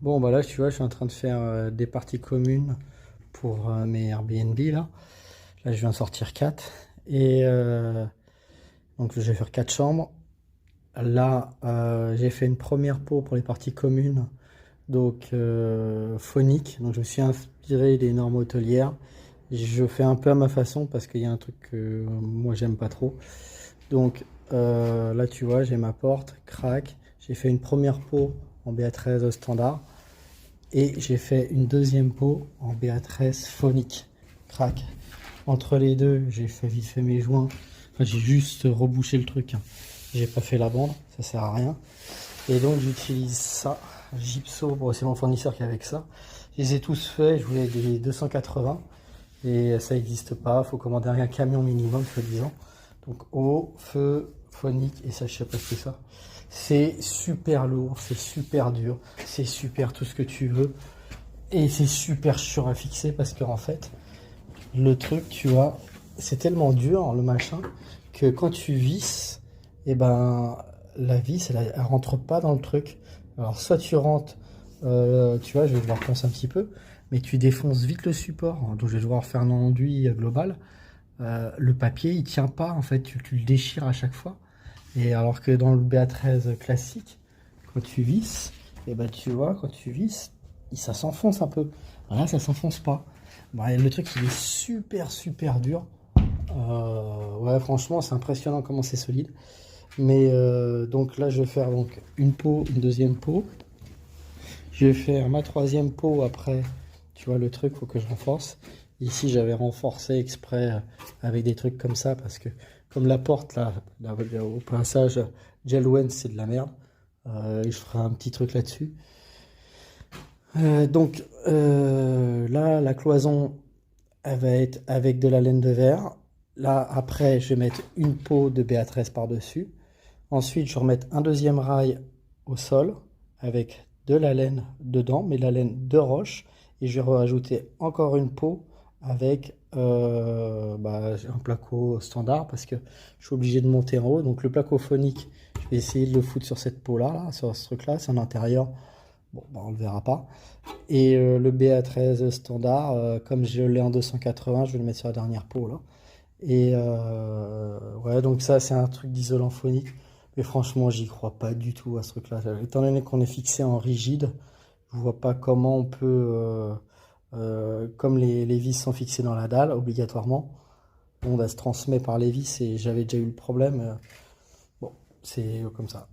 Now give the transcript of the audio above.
Bon, bah là, tu vois, je suis en train de faire des parties communes pour mes Airbnb là. Là, je viens de sortir 4. Et donc, je vais faire 4 chambres. Là, j'ai fait une première peau pour les parties communes, donc phonique. Donc, je me suis inspiré des normes hôtelières. Je fais un peu à ma façon parce qu'il y a un truc que moi, j'aime pas trop. Donc, là, tu vois, j'ai ma porte, crac. J'ai fait une première peau en BA13 standard. Et j'ai fait une deuxième peau en BA13 phonique. Crac. Entre les deux, j'ai fait vite fait mes joints. Enfin, j'ai juste rebouché le truc, hein. J'ai pas fait la bande, ça sert à rien. Et donc j'utilise ça, Gypso, bon, c'est mon fournisseur qui est avec ça. Je les ai tous faits, je voulais des 280 et ça n'existe pas, faut commander un camion minimum, soi-disant. Donc eau, feu, phonique et ça, je sais pas ce que c'est ça. C'est super lourd, c'est super dur, c'est super tout ce que tu veux. Et c'est super chiant à fixer parce qu'en fait, le truc, tu vois, c'est tellement dur, le machin, que quand tu visses, et ben, la vis, elle rentre pas dans le truc. Alors, soit tu rentres, tu vois, je vais devoir poncer un petit peu, mais tu défonces vite le support, hein, donc je vais devoir faire un enduit global. Le papier, il tient pas, en fait, tu le déchires à chaque fois. Et alors que dans le BA13 classique, quand tu visses, et ben tu vois, quand tu visses, ça s'enfonce un peu. Là, ça s'enfonce pas. Bah, le truc, il est super, super dur. Ouais, franchement, c'est impressionnant comment c'est solide. Mais donc là, je vais faire donc une peau, une deuxième peau. Je vais faire ma troisième peau après. Tu vois, le truc, faut que je renforce. Ici, j'avais renforcé exprès avec des trucs comme ça parce que, comme la porte là, au passage, Gelwen, c'est de la merde. Je ferai un petit truc là-dessus. Là, la cloison, elle va être avec de la laine de verre. Là, après, je vais mettre une peau de BA13 par-dessus. Ensuite, je vais remettre un deuxième rail au sol avec de la laine dedans, mais de la laine de roche. Et je vais rajouter encore une peau avec un placo standard parce que je suis obligé de monter en haut. Donc le placo phonique, je vais essayer de le foutre sur cette peau-là, là, sur ce truc-là. C'est en intérieur. Bon, bah, on le verra pas. Et le BA13 standard, comme je l'ai en 280, je vais le mettre sur la dernière peau là. Et ouais, donc ça, c'est un truc d'isolant phonique. Mais franchement, j'y crois pas du tout à ce truc-là. Étant donné qu'on est fixé en rigide, je vois pas comment on peut, comme les vis sont fixées dans la dalle, obligatoirement, on va se transmet par les vis et j'avais déjà eu le problème. Bon, c'est comme ça.